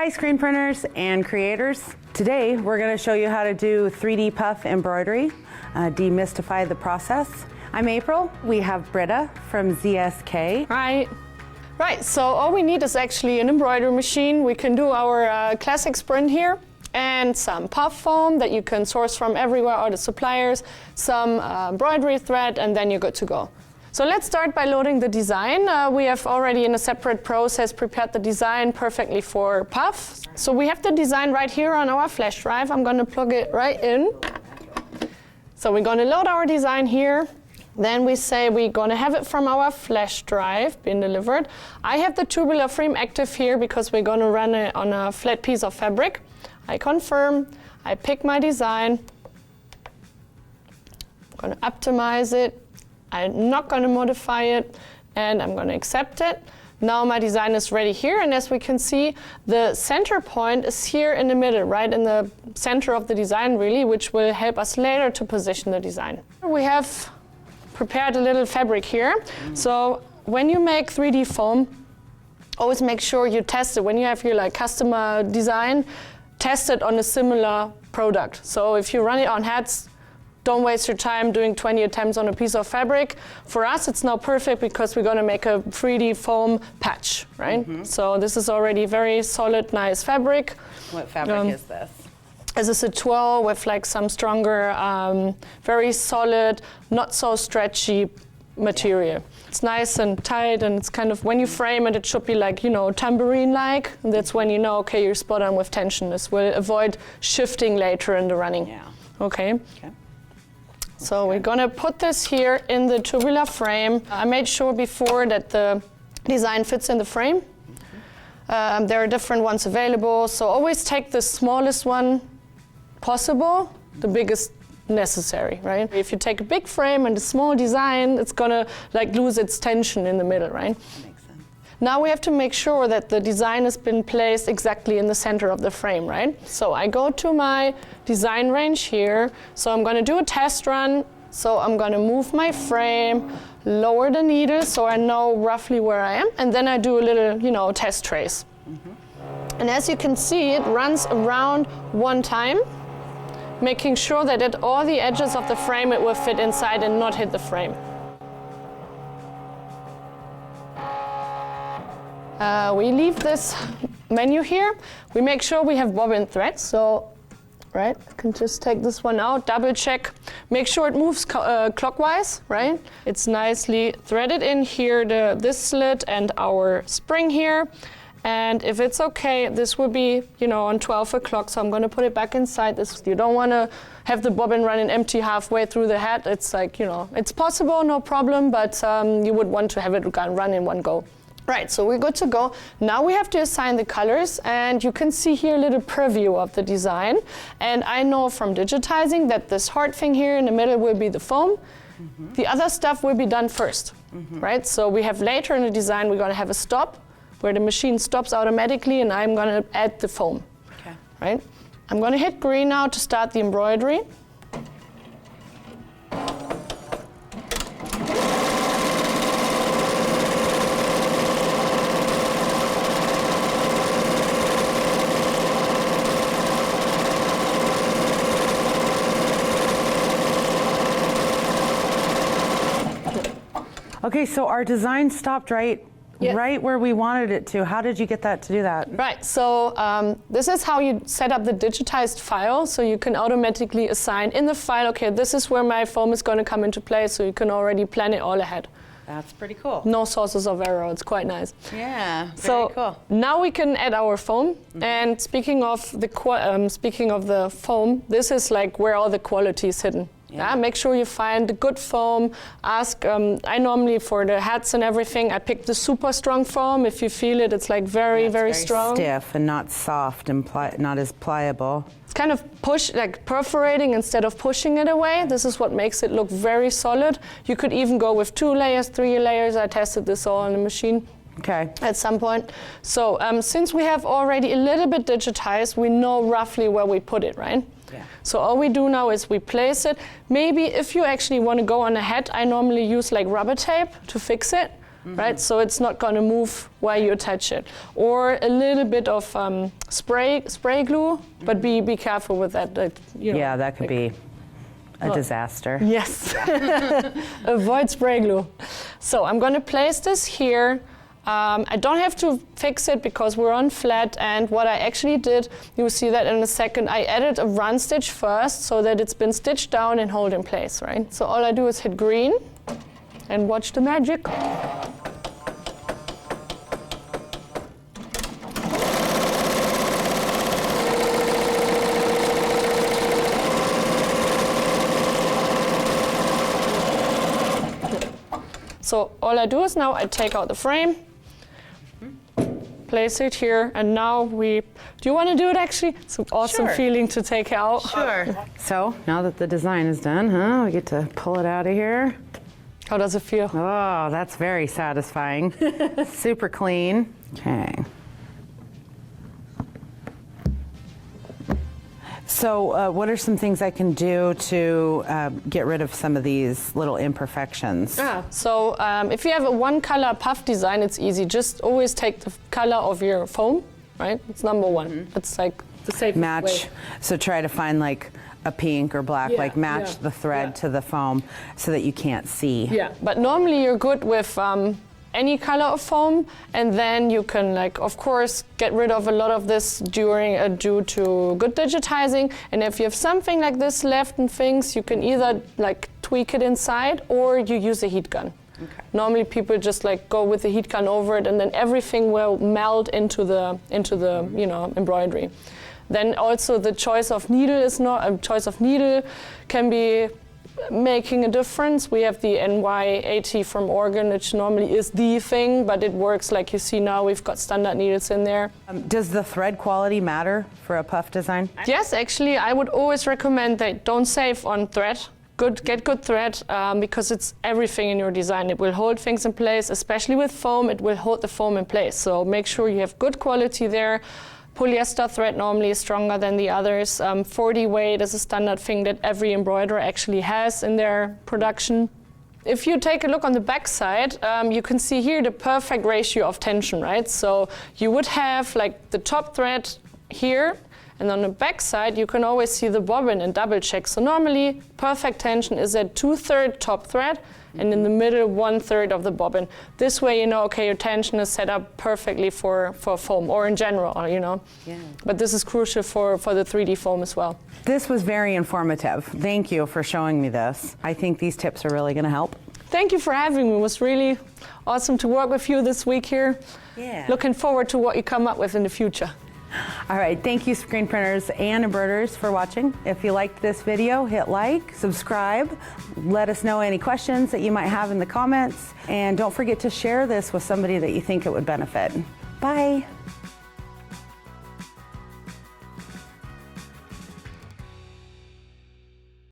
Hi screen printers and creators. Today we're going to show you how to do 3D puff embroidery, demystify the process. I'm April. We have Britta from ZSK. Right, so all we need is actually an embroidery machine. We can do our classic sprint here and some puff foam that you can source from everywhere, or the suppliers, some embroidery thread, and then you're good to go. So let's start by loading the design. We have already in a separate process prepared the design perfectly for puff. So we have the design right here on our flash drive. I'm going to plug it right in. So we're going to load our design here. Then we say we're going to have it from our flash drive being delivered. I have the tubular frame active here because we're going to run it on a flat piece of fabric. I confirm. I pick my design. I'm going to optimize it. I'm not going to modify it, and I'm going to accept it. Now my design is ready here, and as we can see, the center point is here in the middle, right in the center of the design really, which will help us later to position the design. We have prepared a little fabric here. So when you make 3D foam, always make sure you test it. When you have your customer design, test it on a similar product. So if you run it on hats, don't waste your time doing 20 attempts on a piece of fabric. For us, it's now perfect because we're going to make a 3D foam patch, right? Mm-hmm. So this is already very solid, nice fabric. What fabric is this? This is a twill with some stronger, very solid, not so stretchy material. Yeah. It's nice and tight, and it's kind of, when you frame it, it should be tambourine-like. And that's when you know, okay, you're spot on with tension. This will avoid shifting later in the running. Yeah. Okay. So we're going to put this here in the tubular frame. I made sure before that the design fits in the frame. Mm-hmm. There are different ones available, so always take the smallest one possible, the biggest necessary, right? If you take a big frame and a small design, it's going to lose its tension in the middle, right? That makes sense. Now we have to make sure that the design has been placed exactly in the center of the frame, right? So I go to my design range here. So I'm going to do a test run. So I'm going to move my frame, lower the needle so I know roughly where I am, and then I do a little, test trace. Mm-hmm. And as you can see, it runs around one time, making sure that at all the edges of the frame it will fit inside and not hit the frame. We leave this menu here. We make sure we have bobbin threads. So, right, I can just take this one out, double check, make sure it moves clockwise, right? It's nicely threaded in here, this slit and our spring here. And if it's okay, this will be, on 12 o'clock. So I'm going to put it back inside this. You don't want to have the bobbin running empty halfway through the hat. It's it's possible, no problem, but you would want to have it run in one go. Right, so we're good to go. Now we have to assign the colors, and you can see here a little preview of the design. And I know from digitizing that this hard thing here in the middle will be the foam. Mm-hmm. The other stuff will be done first, mm-hmm. right? So we have later in the design, we're going to have a stop where the machine stops automatically, and I'm going to add the foam, right? I'm going to hit green now to start the embroidery. Okay, so our design stopped right where we wanted it to. How did you get that to do that? Right, so this is how you set up the digitized file, so you can automatically assign in the file, okay, this is where my foam is going to come into play, so you can already plan it all ahead. That's pretty cool. No sources of error, it's quite nice. Yeah, very cool. Now we can add our foam, mm-hmm. and speaking of the foam, this is where all the quality is hidden. Yeah, make sure you find the good foam. Ask, I normally for the hats and everything, I pick the super strong foam. If you feel it, it's very strong. Stiff and not soft and not as pliable. It's kind of perforating instead of pushing it away. This is what makes it look very solid. You could even go with 2 layers, 3 layers. I tested this all on the machine. Okay. At some point. So since we have already a little bit digitized, we know roughly where we put it, right? Yeah. So all we do now is we place it. Maybe if you actually want to go on a hat, I normally use rubber tape to fix it. right? So it's not going to move where you attach it. Or a little bit of spray glue, but be careful with that. Yeah, that could be a disaster. Yes. Avoid spray glue. So I'm going to place this here. I don't have to fix it because we're on flat, and what I actually did, you'll see that in a second, I added a run stitch first so that it's been stitched down and hold in place, right? So all I do is hit green and watch the magic. So all I do is now I take out the frame, place it here, and now do you want to do it actually? It's an awesome feeling to take it out. Sure. So now that the design is done, we get to pull it out of here. How does it feel? Oh, that's very satisfying. Super clean. Okay. So what are some things I can do to get rid of some of these little imperfections? So if you have a one color puff design, it's easy. Just always take the color of your foam, right? It's number one. It's like the safest way. So try to find like a pink or black, like match the thread to the foam so that you can't see. Yeah, but normally you're good with any color of foam, and then you can, like, of course, get rid of a lot of this due to good digitizing. And if you have something like this left and things, you can either like tweak it inside or you use a heat gun. Okay. Normally people just like go with the heat gun over it, and then everything will melt into the embroidery. Then also the choice of needle can be making a difference. We have the NY80 from Oregon, which normally is the thing, but it works like you see now. We've got standard needles in there. Does the thread quality matter for a puff design? Yes, actually, I would always recommend that don't save on thread. Get good thread because it's everything in your design. It will hold things in place, especially with foam. It will hold the foam in place. So make sure you have good quality there. Polyester thread normally is stronger than the others. 40 weight is a standard thing that every embroiderer actually has in their production. If you take a look on the back side, you can see here the perfect ratio of tension, right? So you would have like the top thread here, and on the back side you can always see the bobbin and double check. So normally perfect tension is at 2/3 top thread, and in the middle 1/3 of the bobbin. This way you know, okay, your tension is set up perfectly for foam, or in general, you know. Yeah. But this is crucial for the 3D foam as well. This was very informative. Thank you for showing me this. I think these tips are really going to help. Thank you for having me. It was really awesome to work with you this week here. Yeah. Looking forward to what you come up with in the future. All right, thank you screen printers and embroiderers for watching. If you liked this video, hit like, subscribe, let us know any questions that you might have in the comments, and don't forget to share this with somebody that you think it would benefit. Bye.